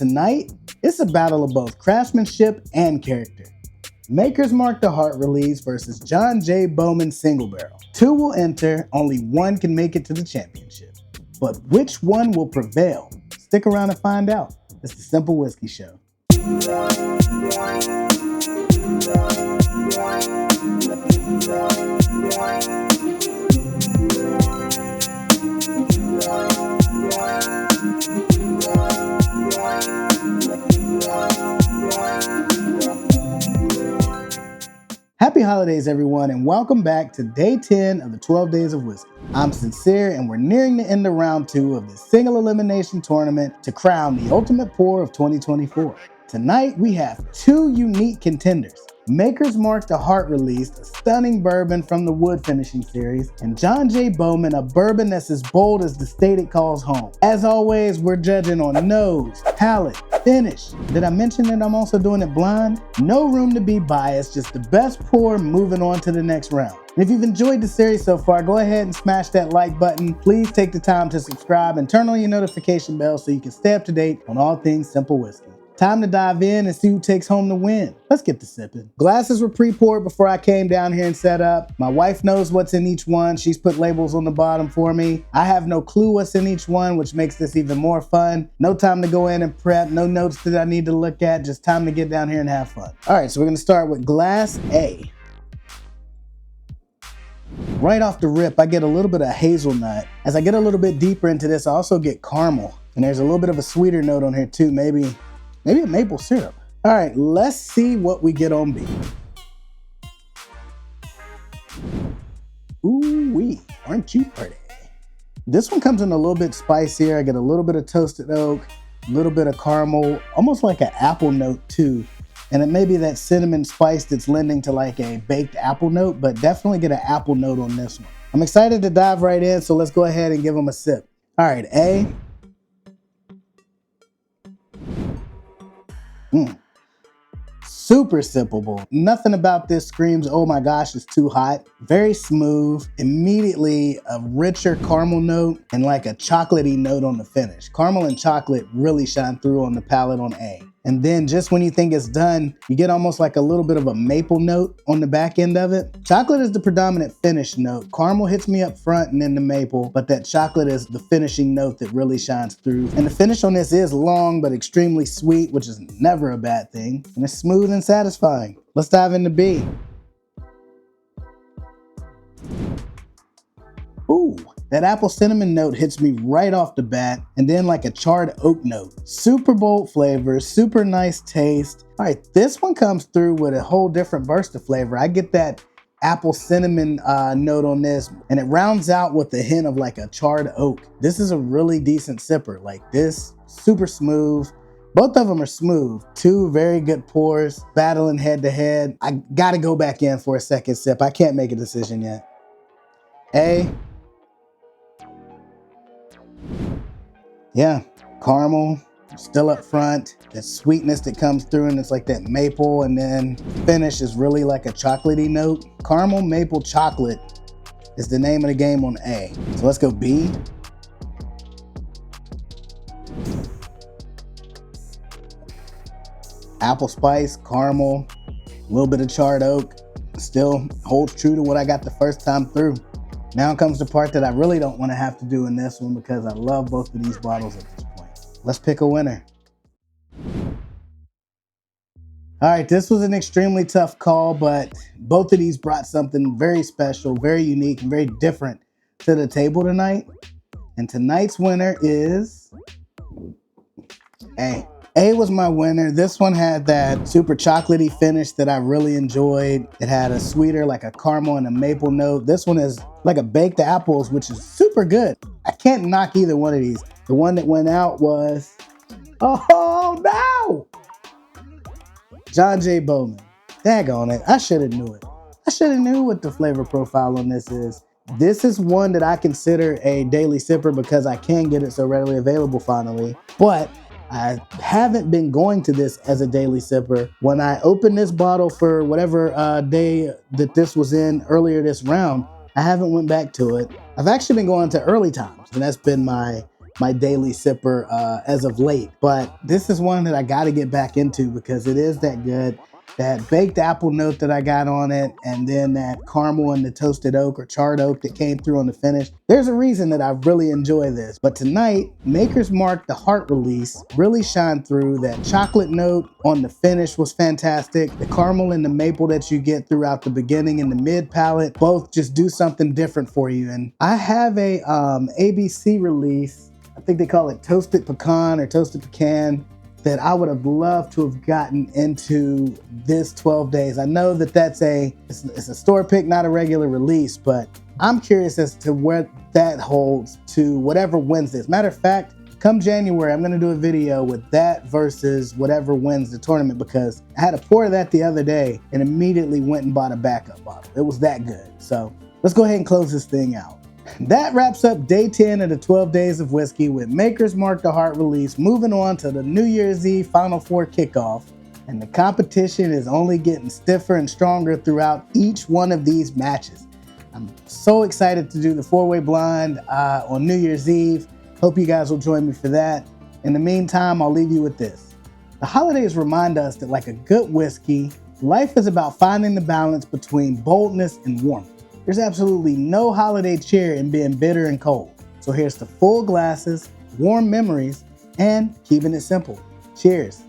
tonight, it's a battle of both craftsmanship and character. Maker's Mark the Heart release versus John J. Bowman Single Barrel. Two will enter, only one can make it to the championship. But which one will prevail? Stick around and find out. It's the Cynple Whiskey Show. Happy holidays, everyone, and welcome back to day 10 of the 12 Days of Whiskey. I'm Cyncere, and we're nearing the end of round 2 of the single elimination tournament to crown the ultimate pour of 2024. Tonight, we have two unique contenders. Maker's Mark the Heart released a stunning bourbon from the wood finishing series, and John J. Bowman a bourbon that's as bold as the state it calls home. As always, we're judging on nose, palate, finish. Did I mention that I'm also doing it blind? No room to be biased, just the best pour moving on to the next round. And if you've enjoyed the series so far, go ahead and smash that like button. Please take the time to subscribe and turn on your notification bell so you can stay up to date on all things Cynple whiskey. Time to dive in and see who takes home the win. Let's get to sipping. Glasses were pre-poured before I came down here and set up. My wife knows what's in each one. She's put labels on the bottom for me. I have no clue what's in each one, which makes this even more fun. No time to go in and prep, no notes that I need to look at, just time to get down here and have fun. All right, so we're gonna start with glass A. Right off the rip, I get a little bit of hazelnut. As I get a little bit deeper into this, I also get caramel. And there's a little bit of a sweeter note on here too, maybe a maple syrup. All right, let's see what we get on B. Ooh-wee, aren't you pretty? This one comes in a little bit spicier. I get a little bit of toasted oak, a little bit of caramel, almost like an apple note too. And it may be that cinnamon spice that's lending to like a baked apple note, but definitely get an apple note on this one. I'm excited to dive right in, so let's go ahead and give them a sip. All right, A. Super sippable. Nothing about this screams, oh my gosh, it's too hot. Very smooth, immediately a richer caramel note and like a chocolatey note on the finish. Caramel and chocolate really shine through on the palate on A. And then just when you think it's done, you get almost like a little bit of a maple note on the back end of it. Chocolate is the predominant finish note. Caramel hits me up front and then the maple, but that chocolate is the finishing note that really shines through. And the finish on this is long, but extremely sweet, which is never a bad thing. And it's smooth and satisfying. Let's dive into B. Ooh. That apple cinnamon note hits me right off the bat, and then like a charred oak note. Super bold flavor, super nice taste. All right, this one comes through with a whole different burst of flavor. I get that apple cinnamon note on this, and it rounds out with a hint of like a charred oak. This is a really decent sipper. Like this, super smooth. Both of them are smooth. Two very good pours, battling head to head. I gotta go back in for a second sip. I can't make a decision yet. A. Yeah, caramel, still up front. That sweetness that comes through, and it's like that maple, and then finish is really like a chocolatey note. Caramel, maple, chocolate is the name of the game on A. So let's go B. Apple spice, caramel, a little bit of charred oak. Still holds true to what I got the first time through. Now comes the part that I really don't want to have to do in this one because I love both of these bottles at this point. Let's pick a winner. All right, this was an extremely tough call, but both of these brought something very special, very unique, and very different to the table tonight. And tonight's winner is A. A was my winner. This one had that super chocolatey finish that I really enjoyed. It had a sweeter, like a caramel and a maple note. This one is like a baked apples, which is super good. I can't knock either one of these. The one that went out was, oh no! John J. Bowman. Daggone it, I should have knew it. I should have knew what the flavor profile on this is. This is one that I consider a daily sipper because I can get it so readily available finally. But I haven't been going to this as a daily sipper. When I opened this bottle for whatever day that this was in earlier this round, I haven't went back to it. I've actually been going to early times, and that's been my my daily sipper as of late. But this is one that I got to get back into because it is that good. That baked apple note that I got on it, and then that caramel and the toasted oak or charred oak that came through on the finish. There's a reason that I really enjoy this. But tonight, Maker's Mark, the heart release, really shined through. That chocolate note on the finish was fantastic. The caramel and the maple that you get throughout the beginning and the mid palate both just do something different for you. And I have a ABC release, I think they call it toasted pecan or toasted pecan, that I would have loved to have gotten into this 12 days. I know that it's a store pick, not a regular release, but I'm curious as to where that holds to whatever wins this. Matter of fact, come January, I'm gonna do a video with that versus whatever wins the tournament, because I had a pour of that the other day and immediately went and bought a backup bottle. It was that good. So let's go ahead and close this thing out. That wraps up day 10 of the 12 days of whiskey with Maker's Mark the Heart release. Moving on to the New Year's Eve Final Four kickoff. And the competition is only getting stiffer and stronger throughout each one of these matches. I'm so excited to do the four-way blind on New Year's Eve. Hope you guys will join me for that. In the meantime, I'll leave you with this. The holidays remind us that, like a good whiskey, life is about finding the balance between boldness and warmth. There's absolutely no holiday cheer in being bitter and cold. So here's to full glasses, warm memories, and keeping it simple. Cheers.